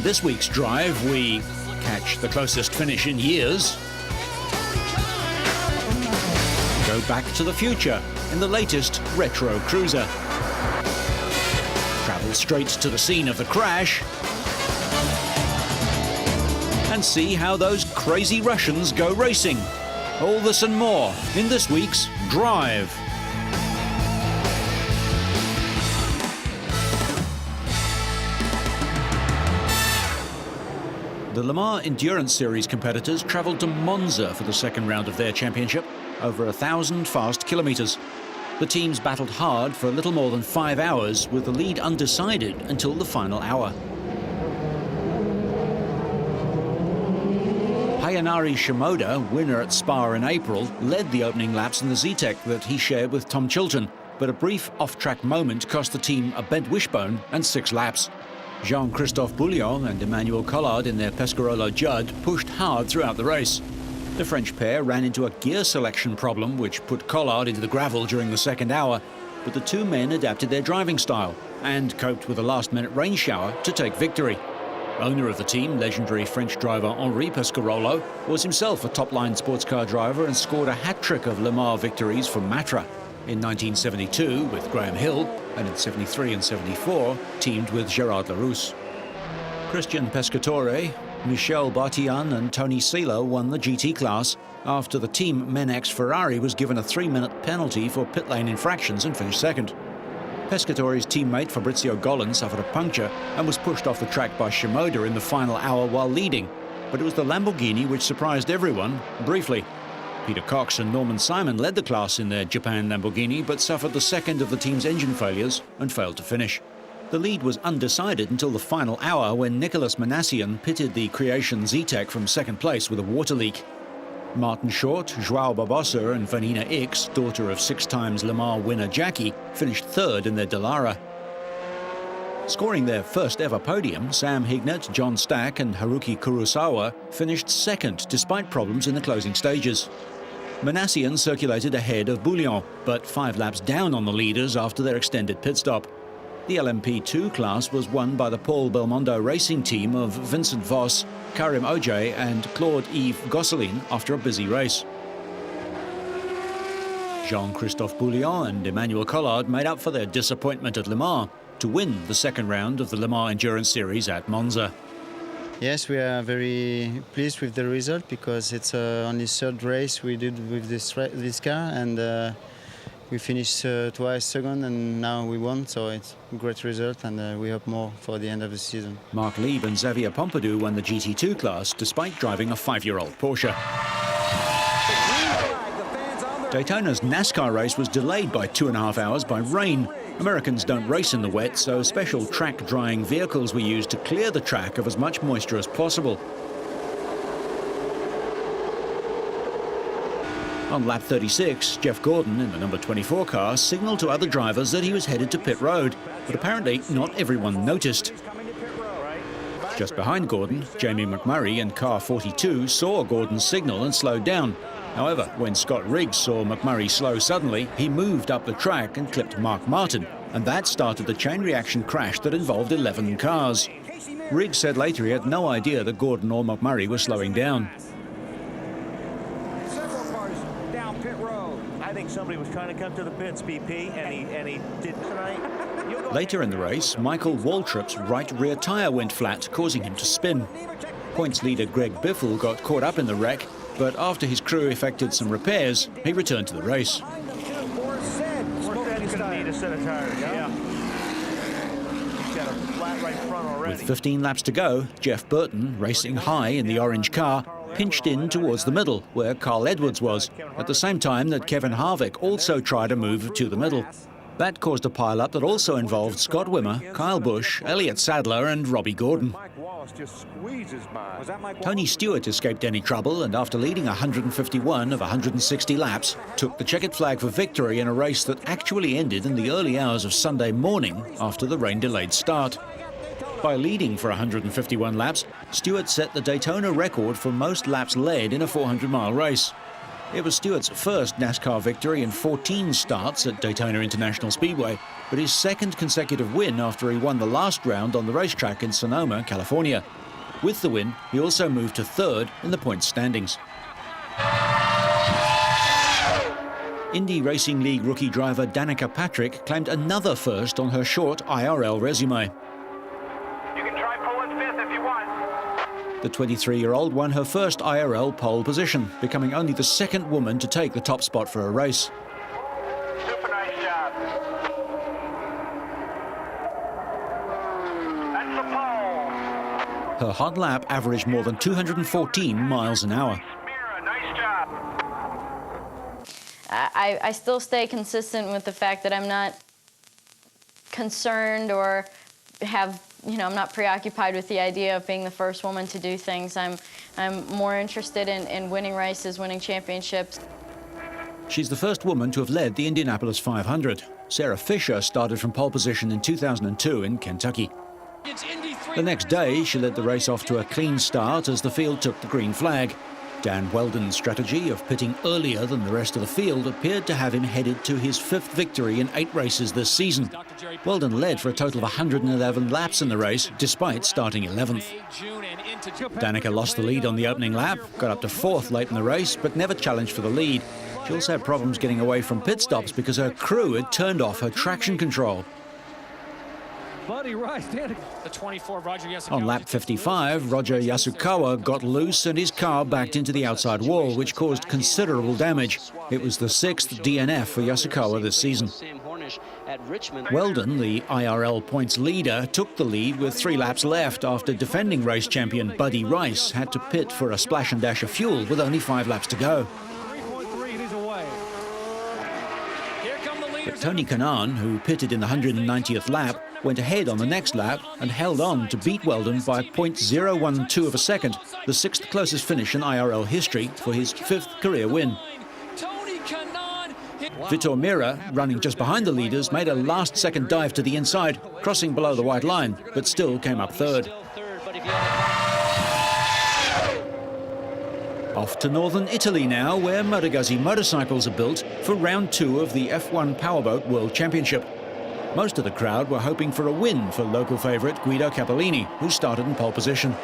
this week's drive, we catch the closest finish in years, go back to the future in the latest retro cruiser, travel straight to the scene of the crash, and see how those crazy Russians go racing. All this and more in this week's Drive. The Le Mans Endurance Series competitors travelled to Monza for the second round of their championship, over 1,000 fast kilometres. The teams battled hard for a little more than 5 hours, with the lead undecided until the final hour. Hayanari Shimoda, winner at Spa in April, led the opening laps in the Z-Tech that he shared with Tom Chilton, but a brief off-track moment cost the team a bent wishbone and 6 laps. Jean-Christophe Bouillon and Emmanuel Collard in their Pescarolo Judd pushed hard throughout the race. The French pair ran into a gear selection problem which put Collard into the gravel during the second hour, but the two men adapted their driving style and coped with a last-minute rain shower to take victory. Owner of the team, legendary French driver Henri Pescarolo, was himself a top-line sports car driver and scored a hat-trick of Le Mans victories for Matra. In 1972 with Graham Hill, and in 73 and 74 teamed with Gérard Larousse. Christian Pescatore, Michel Bartian and Tony Sela won the GT class after the team Menex Ferrari was given a 3-minute penalty for pit lane infractions and finished second. Pescatore's teammate Fabrizio Gollan suffered a puncture and was pushed off the track by Shimoda in the final hour while leading, but it was the Lamborghini which surprised everyone briefly. Peter Cox and Norman Simon led the class in their Japan Lamborghini, but suffered the second of the team's engine failures and failed to finish. The lead was undecided until the final hour when Nicolas Manassian pitted the Creation Z-Tech from second place with a water leak. Martin Short, João Barbosa and Vanina Ix, daughter of 6 times Le Mans winner Jackie, finished third in their Dallara. Scoring their first ever podium, Sam Hignett, John Stack and Haruki Kurosawa finished second despite problems in the closing stages. Manassian circulated ahead of Bouillon, but 5 laps down on the leaders after their extended pit stop. The LMP2 class was won by the Paul Belmondo racing team of Vincent Voss, Karim Ojay and Claude-Yves Gosselin after a busy race. Jean-Christophe Bouillon and Emmanuel Collard made up for their disappointment at Le Mans to win the second round of the Le Mans Endurance Series at Monza. Yes, we are very pleased with the result because it's only third race we did with this car, and we finished twice second and now we won, so it's a great result, and we hope more for the end of the season. Mark Lieb and Xavier Pompidou won the GT2 class despite driving a 5-year-old Porsche. Daytona's NASCAR race was delayed by 2.5 hours by rain. Americans don't race in the wet, so special track drying vehicles were used to clear the track of as much moisture as possible. On lap 36, Jeff Gordon, in the number 24 car, signalled to other drivers that he was headed to pit road, but apparently not everyone noticed. Just behind Gordon, Jamie McMurray in car 42 saw Gordon's signal and slowed down. However, when Scott Riggs saw McMurray slow suddenly, he moved up the track and clipped Mark Martin, and that started the chain reaction crash that involved 11 cars. Riggs said later he had no idea that Gordon or McMurray were slowing down. I think somebody was trying to come to the pits, BP, and he did tonight. Later in the race, Michael Waltrip's right rear tyre went flat, causing him to spin. Points leader Greg Biffle got caught up in the wreck, but after his crew effected some repairs, he returned to the race. With 15 laps to go, Jeff Burton, racing high in the orange car, pinched in towards the middle, where Carl Edwards was, at the same time that Kevin Harvick also tried a move to the middle. That caused a pile-up that also involved Scott Wimmer, Kyle Busch, Elliott Sadler and Robbie Gordon. Tony Stewart escaped any trouble and, after leading 151 of 160 laps, took the checkered flag for victory in a race that actually ended in the early hours of Sunday morning after the rain-delayed start. By leading for 151 laps, Stewart set the Daytona record for most laps led in a 400-mile race. It was Stewart's first NASCAR victory in 14 starts at Daytona International Speedway, but his second consecutive win after he won the last round on the racetrack in Sonoma, California. With the win, he also moved to third in the points standings. Indy Racing League rookie driver Danica Patrick claimed another first on her short IRL resume. You can try pulling fifth if you want. The 23-year-old won her first IRL pole position, becoming only the second woman to take the top spot for a race. Super nice job. That's the pole. Her hot lap averaged more than 214 miles an hour. Mira, nice job. I still stay consistent with the fact that I'm not concerned or have, I'm not preoccupied with the idea of being the first woman to do things. I'm more interested in winning races, winning championships. She's the first woman to have led the Indianapolis 500. Sarah Fisher started from pole position in 2002 in Kentucky. The next day, she led the race off to a clean start as the field took the green flag. Dan Wheldon's strategy of pitting earlier than the rest of the field appeared to have him headed to his 5th victory in 8 races this season. Wheldon led for a total of 111 laps in the race, despite starting 11th. Danica lost the lead on the opening lap, got up to 4th late in the race, but never challenged for the lead. She also had problems getting away from pit stops because her crew had turned off her traction control. The 24, Roger Yasukawa. On lap 55, Roger Yasukawa got loose and his car backed into the outside wall, which caused considerable damage. It was the 6th DNF for Yasukawa this season. Wheldon, the IRL points leader, took the lead with 3 laps left after defending race champion Buddy Rice had to pit for a splash and dash of fuel with only 5 laps to go. But Tony Kanaan, who pitted in the 190th lap, went ahead on the next lap and held on to beat Wheldon by 0.012 of a second, the 6th closest finish in IRL history for his 5th career win. Vitor Meira, running just behind the leaders, made a last-second dive to the inside, crossing below the white line, but still came up 3rd. Off to northern Italy now, where Moto Guzzi motorcycles are built for round 2 of the F1 Powerboat World Championship. Most of the crowd were hoping for a win for local favourite Guido Capellini, who started in pole position.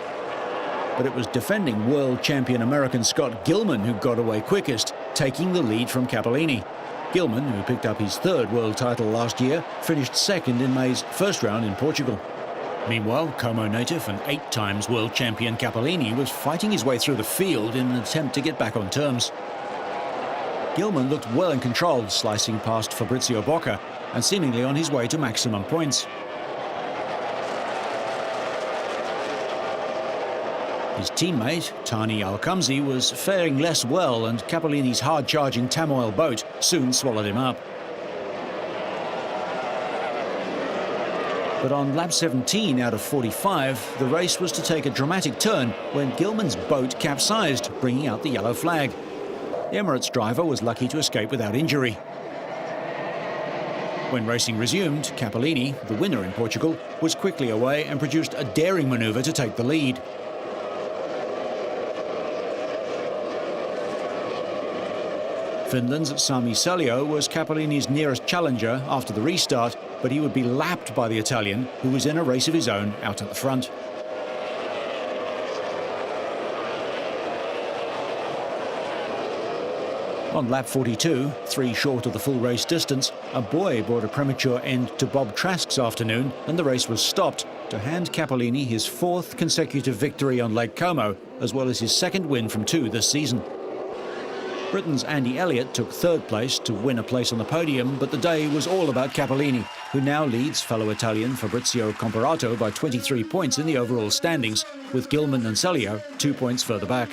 But it was defending world champion American Scott Gilman who got away quickest, taking the lead from Capellini. Gilman, who picked up his 3rd world title last year, finished 2nd in May's first round in Portugal. Meanwhile, Como native and 8 times world champion Capellini was fighting his way through the field in an attempt to get back on terms. Gilman looked well in control, slicing past Fabrizio Bocca and seemingly on his way to maximum points. His teammate, Tani Al-Kamzi, was faring less well, and Capellini's hard-charging Tamoil boat soon swallowed him up. But on lap 17 out of 45, the race was to take a dramatic turn when Gilman's boat capsized, bringing out the yellow flag. The Emirates driver was lucky to escape without injury. When racing resumed, Capellini, the winner in Portugal, was quickly away and produced a daring manoeuvre to take the lead. Finland's Sami Salio was Capellini's nearest challenger after the restart, but he would be lapped by the Italian, who was in a race of his own out at the front. On lap 42, 3 short of the full race distance, a buoy brought a premature end to Bob Trask's afternoon, and the race was stopped to hand Capellini his 4th consecutive victory on Lake Como, as well as his 2nd win from 2 this season. Britain's Andy Elliott took 3rd place to win a place on the podium, but the day was all about Capellini, who now leads fellow Italian Fabrizio Comparato by 23 points in the overall standings, with Gilman and Celio 2 points further back.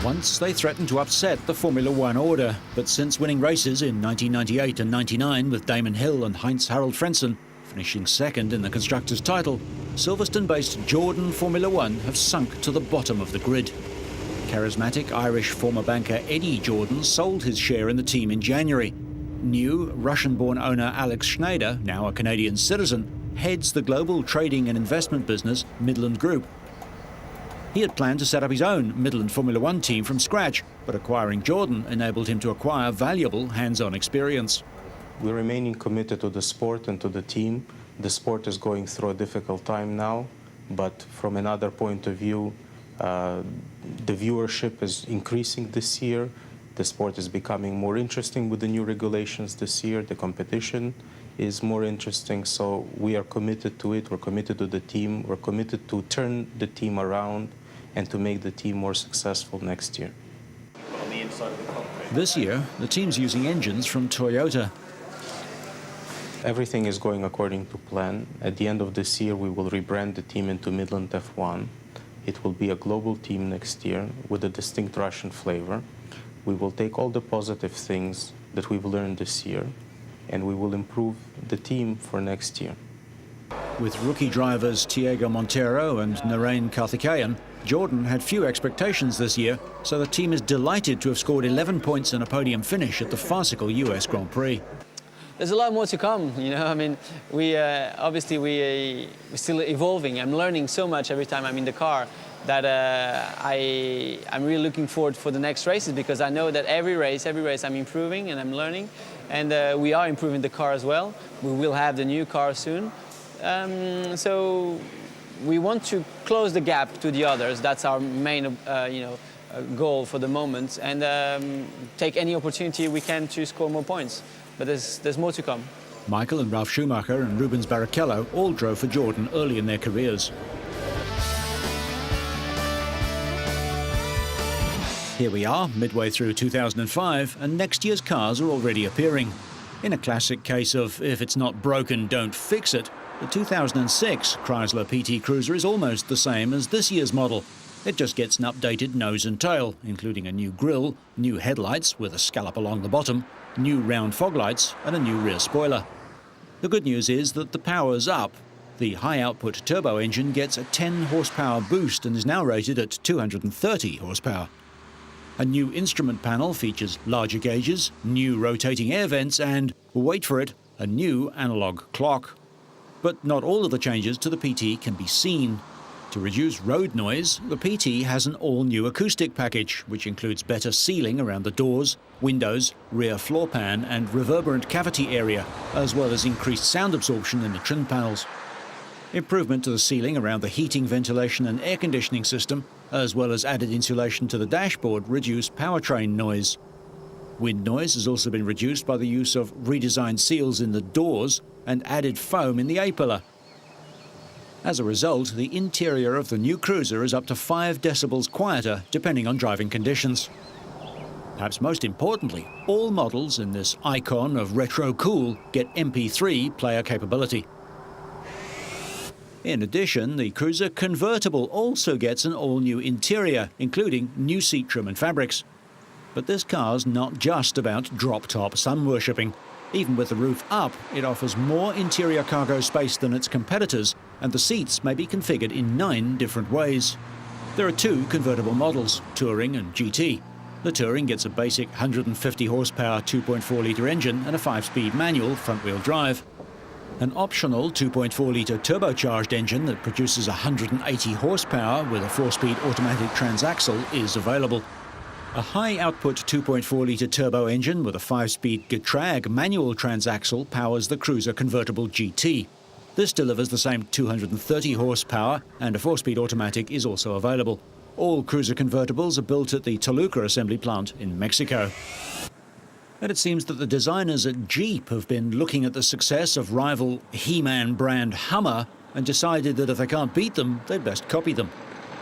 Once they threatened to upset the Formula One order, but since winning races in 1998 and 99 with Damon Hill and Heinz-Harald Frentzen, finishing 2nd in the Constructors' title, Silverstone-based Jordan Formula One have sunk to the bottom of the grid. Charismatic Irish former banker Eddie Jordan sold his share in the team in January. New Russian-born owner Alex Schneider, now a Canadian citizen, heads the global trading and investment business Midland Group. He had planned to set up his own Midland Formula One team from scratch, but acquiring Jordan enabled him to acquire valuable hands-on experience. We're remaining committed to the sport and to the team. The sport is going through a difficult time now, but from another point of view, the viewership is increasing this year. The sport is becoming more interesting with the new regulations this year. The competition is more interesting, so we are committed to it. We're committed to the team. We're committed to turn the team around and to make the team more successful next year. On the inside of the cockpit. This year, the team's using engines from Toyota. Everything is going according to plan. At the end of this year, we will rebrand the team into Midland F1. It will be a global team next year with a distinct Russian flavor. We will take all the positive things that we've learned this year, and we will improve the team for next year. With rookie drivers Tiago Monteiro and Narain Karthikeyan, Jordan had few expectations this year, so the team is delighted to have scored 11 points and a podium finish at the farcical US Grand Prix. There's a lot more to come, you know. I mean, we're still evolving. I'm learning so much every time I'm in the car that I'm really looking forward for the next races, because I know that every race I'm improving and I'm learning, and we are improving the car as well. We will have the new car soon, so we want to close the gap to the others. That's our main, goal for the moment, and take any opportunity we can to score more points. But there's more to come. Michael and Ralf Schumacher and Rubens Barrichello all drove for Jordan early in their careers. Here we are, midway through 2005, and next year's cars are already appearing. In a classic case of if it's not broken, don't fix it, the 2006 Chrysler PT Cruiser is almost the same as this year's model. It just gets an updated nose and tail, including a new grille, new headlights with a scallop along the bottom, new round fog lights and a new rear spoiler. The good news is that the power's up. The high-output turbo engine gets a 10 horsepower boost and is now rated at 230 horsepower. A new instrument panel features larger gauges, new rotating air vents and, wait for it, a new analog clock. But not all of the changes to the PT can be seen. To reduce road noise, the PT has an all-new acoustic package, which includes better sealing around the doors, windows, rear floor pan and reverberant cavity area, as well as increased sound absorption in the trim panels. Improvement to the sealing around the heating, ventilation and air conditioning system, as well as added insulation to the dashboard, reduce powertrain noise. Wind noise has also been reduced by the use of redesigned seals in the doors and added foam in the A-pillar. As a result, the interior of the new cruiser is up to 5 decibels quieter, depending on driving conditions. Perhaps most importantly, all models in this icon of retro cool get MP3 player capability. In addition, the cruiser convertible also gets an all-new interior, including new seat trim and fabrics. But this car's not just about drop-top sun worshipping. Even with the roof up, it offers more interior cargo space than its competitors, and the seats may be configured in 9 different ways. There are 2 convertible models, Touring and GT. The Touring gets a basic 150 horsepower 2.4-litre engine and a 5-speed manual front-wheel drive. An optional 2.4-litre turbocharged engine that produces 180 horsepower with a 4-speed automatic transaxle is available. A high-output 2.4-litre turbo engine with a 5-speed Getrag manual transaxle powers the Cruiser Convertible GT. This delivers the same 230 horsepower, and a 4-speed automatic is also available. All Cruiser convertibles are built at the Toluca assembly plant in Mexico. And it seems that the designers at Jeep have been looking at the success of rival He-Man brand Hummer and decided that if they can't beat them, they'd best copy them.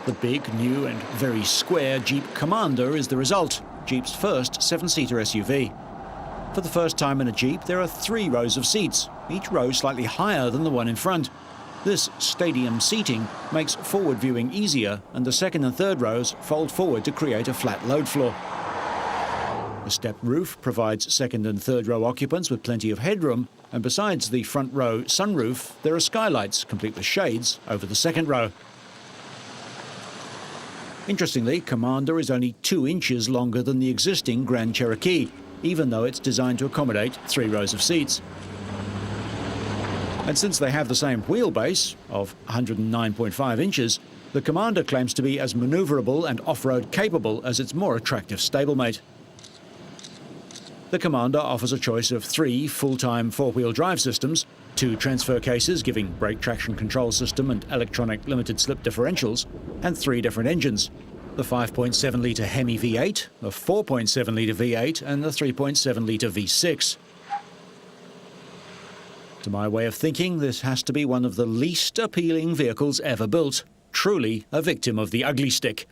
The big, new and very square Jeep Commander is the result, Jeep's first 7-seater SUV. For the first time in a Jeep, there are 3 rows of seats, each row slightly higher than the one in front. This stadium seating makes forward viewing easier, and the second and third rows fold forward to create a flat load floor. The stepped roof provides second and third row occupants with plenty of headroom, and besides the front row sunroof, there are skylights, complete with shades, over the second row. Interestingly, Commander is only 2 inches longer than the existing Grand Cherokee, even though it's designed to accommodate 3 rows of seats. And since they have the same wheelbase of 109.5 inches, The Commander claims to be as manoeuvrable and off-road capable as its more attractive stablemate. The Commander offers a choice of 3 full-time 4-wheel drive systems, 2 transfer cases giving brake traction control system and electronic limited slip differentials, and 3 different engines. The 5.7-litre Hemi V8, a 4.7-litre V8 and the 3.7-litre V6. To my way of thinking, this has to be one of the least appealing vehicles ever built. Truly a victim of the ugly stick.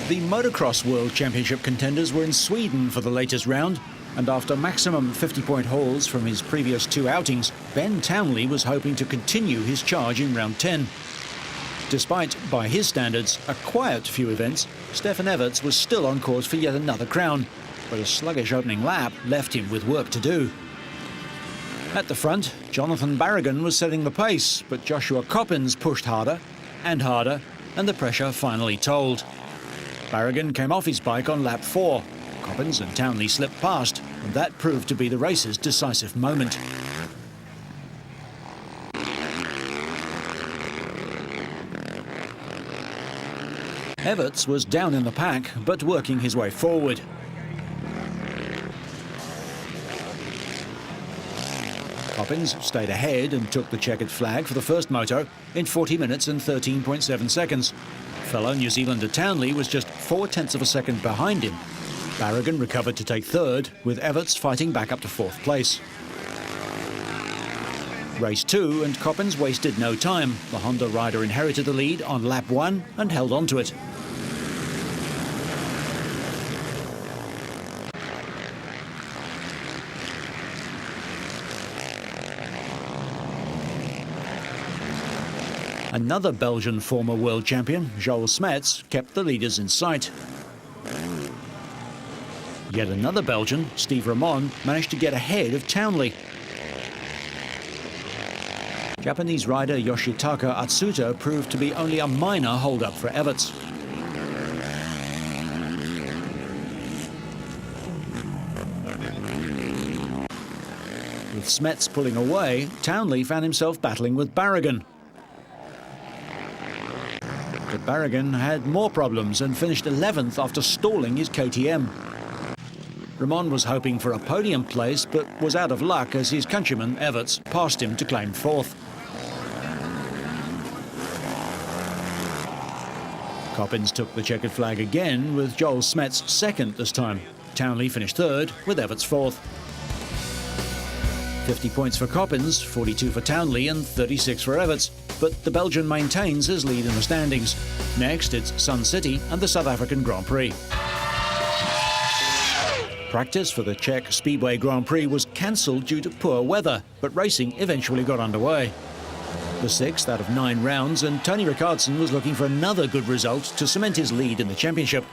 The Motocross World Championship contenders were in Sweden for the latest round, and after maximum 50-point hauls from his previous 2 outings, Ben Townley was hoping to continue his charge in round 10. Despite, by his standards, a quiet few events, Stefan Everts was still on course for yet another crown, but a sluggish opening lap left him with work to do. At the front, Jonathan Barragan was setting the pace, but Joshua Coppins pushed harder, and the pressure finally told. Barragan came off his bike on lap 4. Coppins and Townley slipped past, and that proved to be the race's decisive moment. Everts was down in the pack, but working his way forward. Coppins stayed ahead and took the checkered flag for the first moto in 40 minutes and 13.7 seconds. Fellow New Zealander Townley was just 0.4 of a second behind him. Barragan recovered to take third, with Everts fighting back up to 4th place. Race 2, and Coppins wasted no time. The Honda rider inherited the lead on lap 1 and held on to it. Another Belgian former world champion, Joel Smets, kept the leaders in sight. Yet another Belgian, Steve Ramon, managed to get ahead of Townley. Japanese rider Yoshitaka Atsuta proved to be only a minor hold-up for Everts. With Smets pulling away, Townley found himself battling with Barragan. But Barragan had more problems and finished 11th after stalling his KTM. Ramon was hoping for a podium place, but was out of luck as his countryman, Everts, passed him to claim 4th. Coppins took the checkered flag again, with Joel Smets 2nd this time. Townley finished 3rd, with Everts 4th. 50 points for Coppins, 42 for Townley and 36 for Everts, but the Belgian maintains his lead in the standings. Next, it's Sun City and the South African Grand Prix. Practice for the Czech Speedway Grand Prix was cancelled due to poor weather, but racing eventually got underway. The 6th out of 9 rounds, and Tony Rickardsson was looking for another good result to cement his lead in the championship.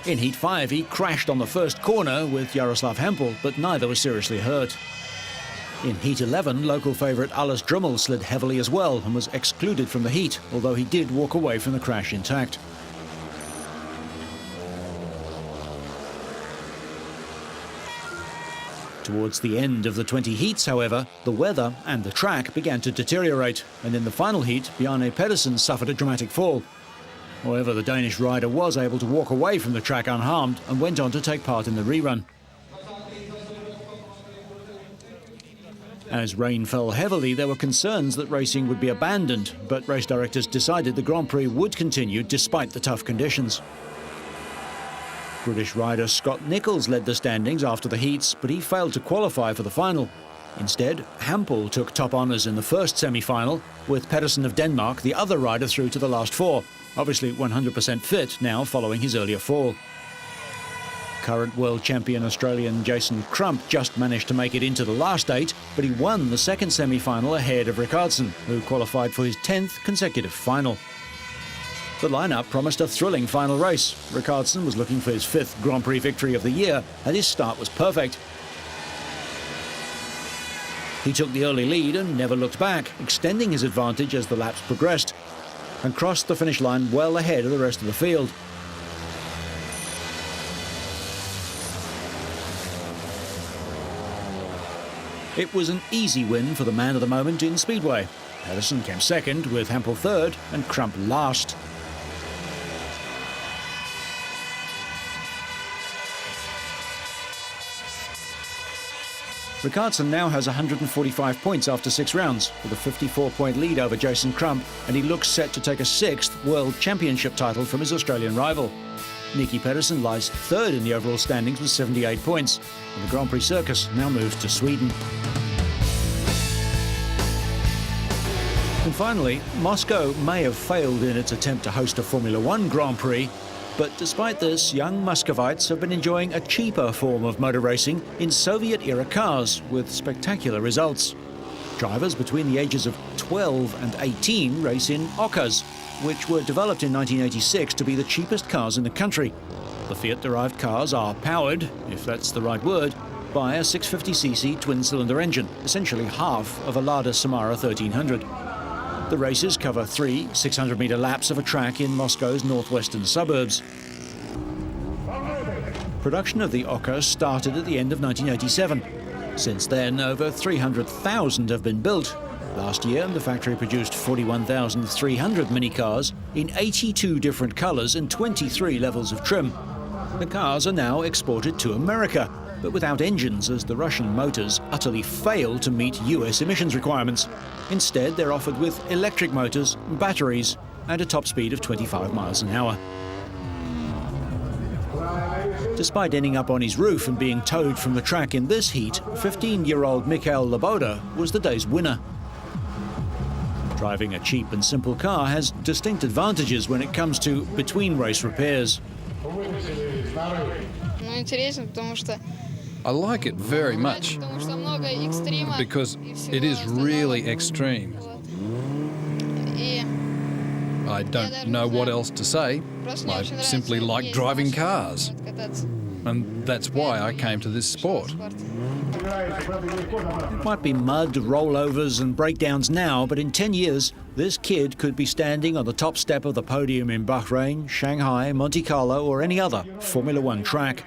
In Heat 5, he crashed on the first corner with Jaroslav Hempel, but neither was seriously hurt. In Heat 11, local favourite Alice Drummel slid heavily as well and was excluded from the heat, although he did walk away from the crash intact. Towards the end of the 20 heats, however, the weather and the track began to deteriorate, and in the final heat, Bjarne Pedersen suffered a dramatic fall. However, the Danish rider was able to walk away from the track unharmed and went on to take part in the rerun. As rain fell heavily, there were concerns that racing would be abandoned, but race directors decided the Grand Prix would continue despite the tough conditions. British rider Scott Nicholls led the standings after the heats, but he failed to qualify for the final. Instead, Hampel took top honours in the first semi-final, with Pedersen of Denmark the other rider through to the last 4, obviously 100% fit now following his earlier fall. Current world champion Australian Jason Crump just managed to make it into the last 8, but he won the second semi-final ahead of Rickardsson, who qualified for his 10th consecutive final. The lineup promised a thrilling final race. Rickardsson was looking for his 5th Grand Prix victory of the year, and his start was perfect. He took the early lead and never looked back, extending his advantage as the laps progressed. and crossed the finish line well ahead of the rest of the field. It was an easy win for the man of the moment in Speedway. Pedersen came second, with Hampel third and Crump last. Ricardson now has 145 points after 6 rounds, with a 54-point lead over Jason Crump, and he looks set to take a 6th World Championship title from his Australian rival. Nicky Pedersen lies third in the overall standings with 78 points, and the Grand Prix circus now moves to Sweden. And finally, Moscow may have failed in its attempt to host a Formula One Grand Prix, but despite this, young Muscovites have been enjoying a cheaper form of motor racing in Soviet-era cars with spectacular results. Drivers between the ages of 12 and 18 race in Okas, which were developed in 1986 to be the cheapest cars in the country. The Fiat-derived cars are powered, if that's the right word, by a 650cc twin-cylinder engine, essentially half of a Lada Samara 1300. The races cover 3 600-metre laps of a track in Moscow's northwestern suburbs. Production of the Oka started at the end of 1987. Since then, over 300,000 have been built. Last year, the factory produced 41,300 minicars in 82 different colours and 23 levels of trim. The cars are now exported to America, but without engines, as the Russian motors utterly fail to meet US emissions requirements. Instead, they're offered with electric motors, batteries, and a top speed of 25 miles an hour. Despite ending up on his roof and being towed from the track in this heat, 15-year-old Mikhail Loboda was the day's winner. Driving a cheap and simple car has distinct advantages when it comes to between-race repairs. I like it very much because it is really extreme. I don't know what else to say. I simply like driving cars, and that's why I came to this sport. It might be mud, rollovers and breakdowns now, but in 10 years, this kid could be standing on the top step of the podium in Bahrain, Shanghai, Monte Carlo or any other Formula One track.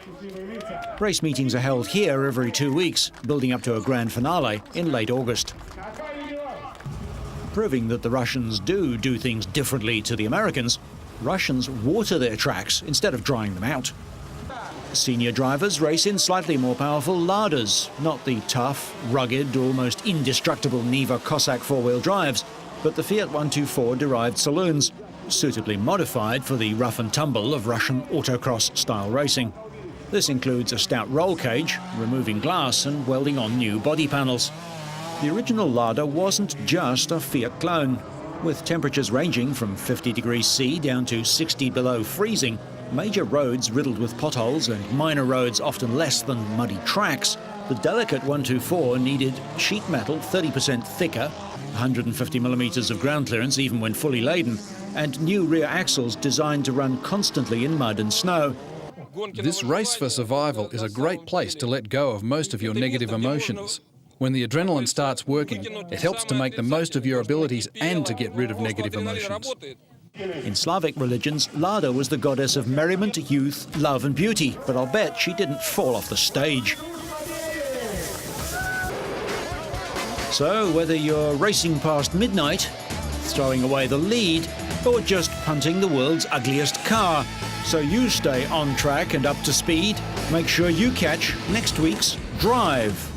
Race meetings are held here every 2 weeks, building up to a grand finale in late August. Proving that the Russians do things differently to the Americans, Russians water their tracks instead of drying them out. Senior drivers race in slightly more powerful Ladas, not the tough, rugged, almost indestructible Niva Cossack four-wheel drives, but the Fiat 124-derived saloons, suitably modified for the rough and tumble of Russian autocross-style racing. This includes a stout roll cage, removing glass and welding on new body panels. The original Lada wasn't just a Fiat clone. With temperatures ranging from 50 degrees C down to 60 below freezing, major roads riddled with potholes and minor roads often less than muddy tracks, the delicate 124 needed sheet metal 30% thicker, 150 millimetres of ground clearance even when fully laden, and new rear axles designed to run constantly in mud and snow. This race for survival is a great place to let go of most of your negative emotions. When the adrenaline starts working, it helps to make the most of your abilities and to get rid of negative emotions. In Slavic religions, Lada was the goddess of merriment, youth, love and beauty, but I'll bet she didn't fall off the stage. So, whether you're racing past midnight, throwing away the lead, or just punting the world's ugliest car, so you stay on track and up to speed, make sure you catch next week's Drive.